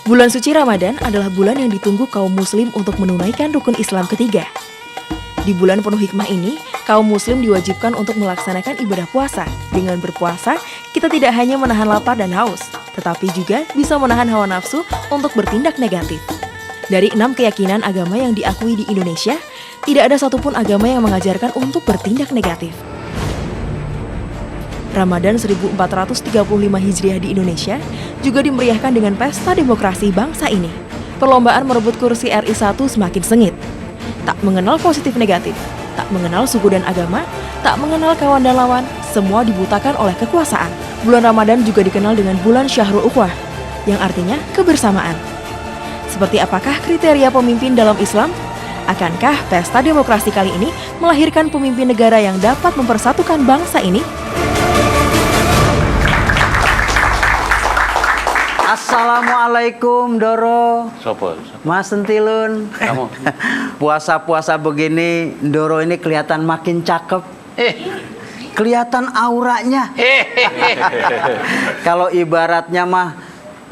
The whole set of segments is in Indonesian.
Bulan suci Ramadan adalah bulan yang ditunggu kaum muslim untuk menunaikan rukun Islam ketiga. Di bulan penuh hikmah ini, kaum muslim diwajibkan untuk melaksanakan ibadah puasa. Dengan berpuasa, kita tidak hanya menahan lapar dan haus, tetapi juga bisa menahan hawa nafsu untuk bertindak negatif. Dari 6 keyakinan agama yang diakui di Indonesia, tidak ada satupun agama yang mengajarkan untuk bertindak negatif. Ramadan 1435 Hijriah di Indonesia juga dimeriahkan dengan pesta demokrasi bangsa ini. Perlombaan merebut kursi RI 1 semakin sengit. Tak mengenal positif negatif, tak mengenal suku dan agama, tak mengenal kawan dan lawan, semua dibutakan oleh kekuasaan. Bulan Ramadan juga dikenal dengan bulan Syahrul Ukhuwah, yang artinya kebersamaan. Seperti apakah kriteria pemimpin dalam Islam? Akankah pesta demokrasi kali ini melahirkan pemimpin negara yang dapat mempersatukan bangsa ini? Assalamualaikum Doro. Sopo? Mas Sentilun. Kamu? Puasa-puasa begini Doro ini kelihatan makin cakep. Kelihatan auranya. Kalau ibaratnya mah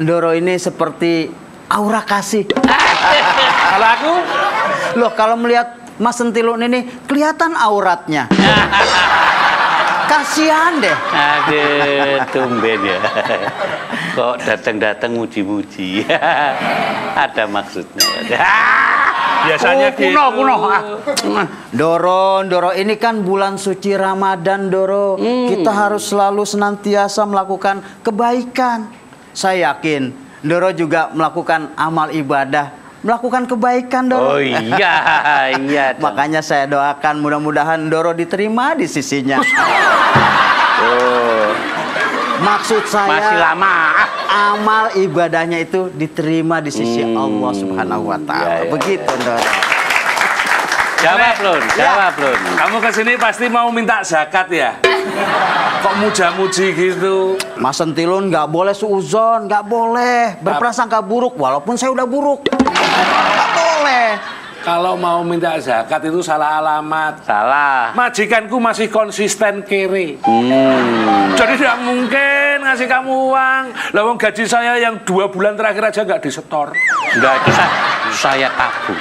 Doro ini seperti aura kasih. Kalau aku? Loh, kalau melihat Mas Sentilun ini kelihatan auratnya. Kasihan deh. Aduh, tumben ya. Kok datang-datang muji-muji. Ada maksudnya. Biasanya kuno. Doro ini kan bulan suci Ramadan, Doro. Kita harus selalu senantiasa melakukan kebaikan. Saya yakin Doro juga melakukan amal ibadah, melakukan kebaikan, Doro. Oh iya. Makanya saya doakan mudah-mudahan Doro diterima di sisinya. Oh. Maksud saya Masih lama. Amal ibadahnya itu diterima di sisi Allah Subhanahu wa Ta'ala. Ya. Begitu, Doro. Jawab, Lun. Kamu kesini pasti mau minta zakat ya? Kok muja-muji gitu? Mas Sentilun nggak boleh suuzon, nggak boleh berprasangka buruk walaupun saya udah buruk. Nggak boleh. Kalau mau minta zakat itu salah alamat. Salah. Majikanku masih konsisten kere. Jadi tidak mungkin ngasih kamu uang. Lawang gaji saya yang 2 bulan terakhir aja nggak disetor. Enggak, itu saya tabung.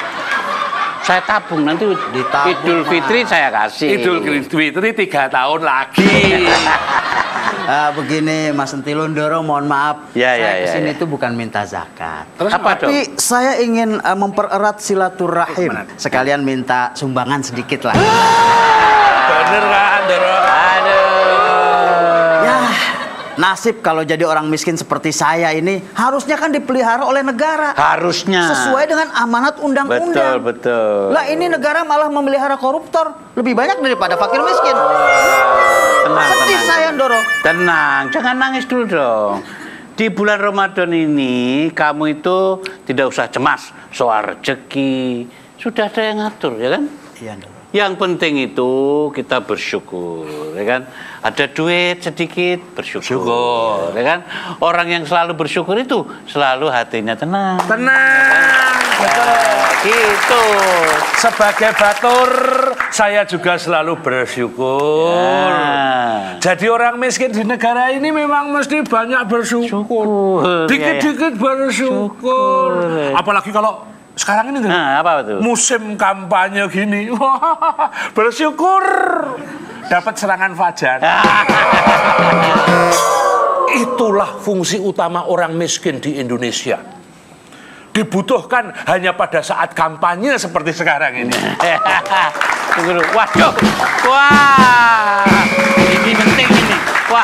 Saya tabung, nanti Ditabung, Idul Fitri saya kasih. Idul Fitri 3 tahun lagi. Begini Mas Sentilun, Doro mohon maaf. Ya, saya kesini ya. itu bukan minta zakat. Terus Apa dong? Tapi saya ingin mempererat silaturahim. Sekalian minta sumbangan sedikit lah. Bener kan, Doro? Ya, nasib kalau jadi orang miskin seperti saya ini harusnya kan dipelihara oleh negara. Harusnya. Sesuai dengan amanat undang-undang. Betul. Lah ini negara malah memelihara koruptor lebih banyak daripada fakir miskin. Sedih saya, Doro. Tenang, jangan nangis dulu dong. Di bulan Ramadan ini kamu itu tidak usah cemas soal rezeki. Sudah ada yang ngatur, ya kan? Iya, Doro. Yang penting itu kita bersyukur, ya kan? Ada duit sedikit, bersyukur, ya kan? Orang yang selalu bersyukur itu selalu hatinya tenang. Tenang. Gitu. Sebagai batur, saya juga selalu bersyukur. Ya. Jadi orang miskin di negara ini memang mesti banyak bersyukur. Dikit-dikit bersyukur. Apalagi kalau sekarang ini Nah, apa itu? musim kampanye gini. Bersyukur dapat serangan fajar. Itulah fungsi utama orang miskin di Indonesia. Dibutuhkan hanya pada saat kampanye seperti sekarang ini. Tunggu dulu. Waduh. Wah. Ini penting ini. Wah.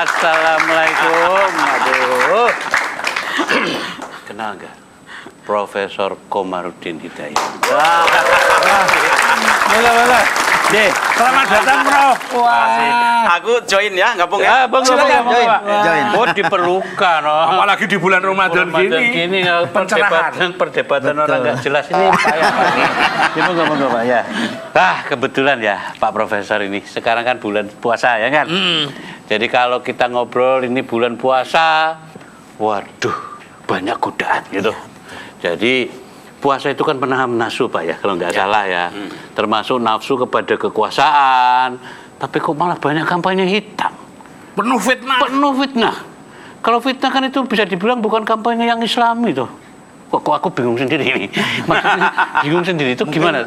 Assalamualaikum. Aduh. Kenal nggak? Profesor Komarudin Hidayat. Boleh. Deh. Selamat datang, Prof. Wah. Aku join ya, gabung ya. Silakan, join. Oh, diperlukan. Oh. Apalagi di bulan Ramadan gini. Pencerahan. Perdebatan orang nggak jelas ini payah lagi. Moga Pak ya. Kebetulan ya Pak Profesor ini sekarang kan bulan puasa ya kan. Jadi kalau kita ngobrol ini bulan puasa, waduh banyak godaan gitu. Jadi puasa itu kan penahan nafsu Pak ya, kalau nggak salah ya. Termasuk nafsu kepada kekuasaan. Tapi kok malah banyak kampanye hitam. Penuh fitnah. Kalau fitnah kan itu bisa dibilang bukan kampanye yang Islami tuh. Kok aku bingung sendiri ini. Maksudnya bingung sendiri itu gimana?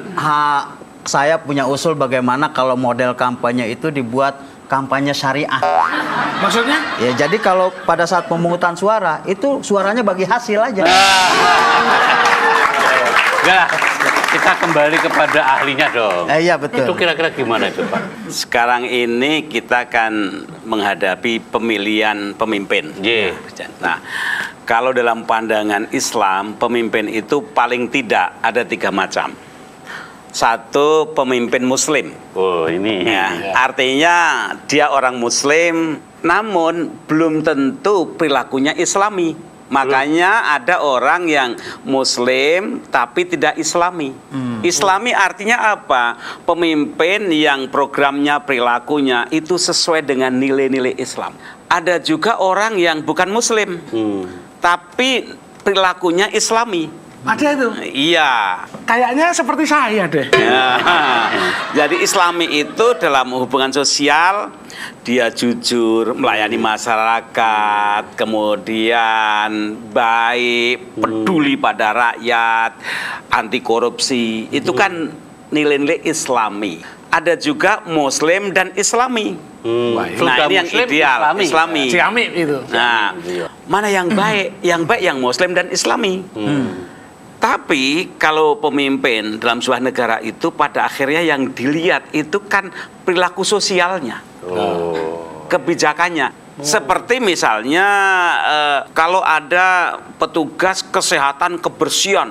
Saya punya usul bagaimana kalau model kampanye itu dibuat kampanye syariah. Maksudnya? Ya, jadi kalau pada saat pemungutan suara itu suaranya bagi hasil aja. Enggak, kita kembali kepada ahlinya dong. Iya, betul. Itu kira-kira gimana itu, Pak? Sekarang ini kita akan menghadapi pemilihan pemimpin. Iya. Nah, kalau dalam pandangan Islam, pemimpin itu paling tidak ada 3 macam. 1, pemimpin Muslim. Oh, ini. Ya, artinya dia orang Muslim, namun belum tentu perilakunya Islami. Makanya ada orang yang Muslim tapi tidak Islami. Islami artinya apa? Pemimpin yang programnya, perilakunya itu sesuai dengan nilai-nilai Islam. Ada juga orang yang bukan Muslim, tapi perilakunya Islami. Ada itu. Iya. Kayaknya seperti saya deh. Ya. Jadi Islami itu dalam hubungan sosial dia jujur, melayani masyarakat, kemudian baik, peduli pada rakyat, anti korupsi. Itu kan nilai-nilai Islami. Ada juga Muslim dan Islami. Nah, ini yang Muslim, ideal, Islami. Ciamik itu. Nah, mana yang baik? Yang baik yang Muslim dan Islami. Tapi kalau pemimpin dalam sebuah negara itu pada akhirnya yang dilihat itu kan perilaku sosialnya, kebijakannya. Seperti misalnya kalau ada petugas kesehatan kebersihan,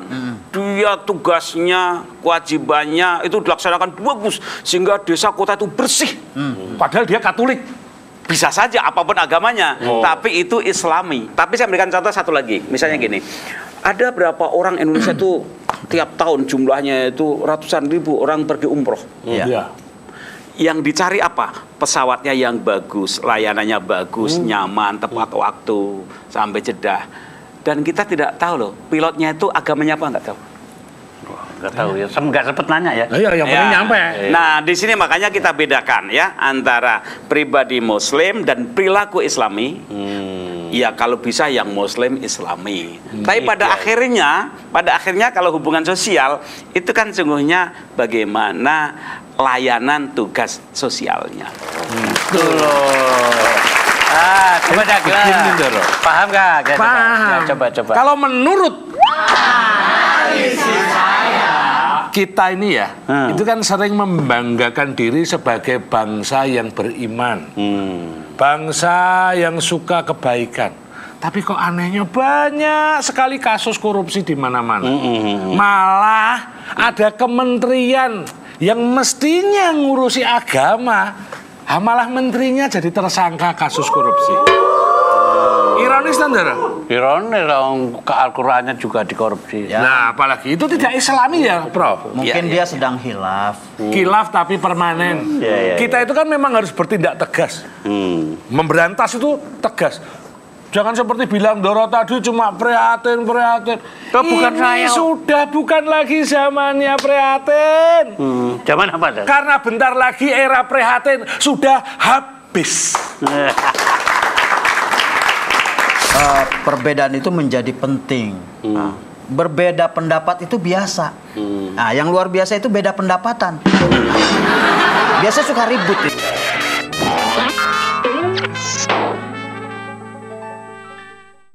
dia tugasnya, kewajibannya itu dilaksanakan bagus sehingga desa kota itu bersih. Padahal dia Katolik. Bisa saja apapun agamanya, tapi itu Islami. Tapi saya berikan contoh satu lagi, misalnya gini. Ada berapa orang Indonesia itu tiap tahun jumlahnya itu ratusan ribu orang pergi umroh. Iya. Yang dicari apa? Pesawatnya yang bagus, layanannya bagus, nyaman, tepat waktu, sampai Jeddah. Dan kita tidak tahu loh, pilotnya itu agamanya apa, nggak tahu. Nggak tahu ya, nggak sempet nanya ya. Iya, yang penting nyampe. Nah, di sini makanya kita bedakan ya antara pribadi Muslim dan perilaku Islami. Ya kalau bisa yang Muslim Islami. Tapi pada akhirnya kalau hubungan sosial itu kan sungguhnya bagaimana layanan tugas sosialnya. Betul loh. Coba dah gimana? Paham nggak? Paham. Coba. Kalau menurut kita ini ya, itu kan sering membanggakan diri sebagai bangsa yang beriman, bangsa yang suka kebaikan. Tapi kok anehnya banyak sekali kasus korupsi di mana-mana. Malah ada kementerian yang mestinya ngurusi agama, malah menterinya jadi tersangka kasus korupsi. Ironis kan, Dara? Ironis dong, ke Al-Qur'annya juga dikorupsi. Ya. Nah, apalagi itu tidak Islami ya, Prof? Mungkin dia sedang hilaf. Kilaf tapi permanen. Kita itu kan memang harus bertindak tegas. Memberantas itu tegas. Jangan seperti bilang Doro tadi cuma prihatin. Bukan Ini saya. sudah bukan lagi zamannya prihatin. Zaman apa dah? Karena bentar lagi era prihatin sudah habis. Perbedaan itu menjadi penting. Nah, berbeda pendapat itu biasa. Nah, yang luar biasa itu beda pendapatan. Biasa suka ribut.